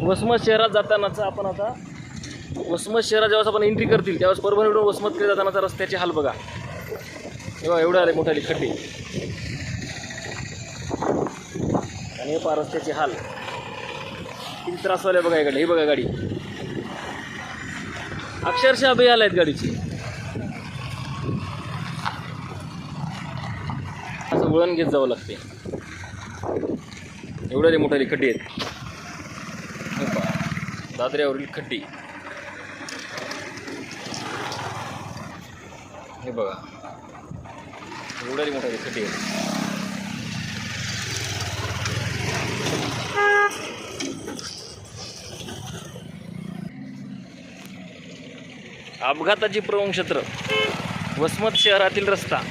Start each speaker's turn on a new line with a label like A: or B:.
A: वसमत शहरात जातानाचा आपण आता वसमत शहरात जेव्हा आपण एंट्री करतील त्यावेळेस परभणीवरून वसमतकडे जातानाचा रस्त्याचे हाल बघा. तेव्हा एवढे आले मोठाले खड्डे आणि हे पहा रस्त्याचे हाल किती त्रास व्हायला बघा. इकडे ही बघा गाडी अक्षरशः बेहाल आहेत गाडीची. असं वळण घेत जावं लागते एवढे मोठाले खड्डे आहेत. हे पहा दादऱ्यावरील खड्डे हे बघा एवढे मोठाले खड्डे आहेत. अपघाताची प्रमुख क्षेत्र वसमत शहरातील रस्ता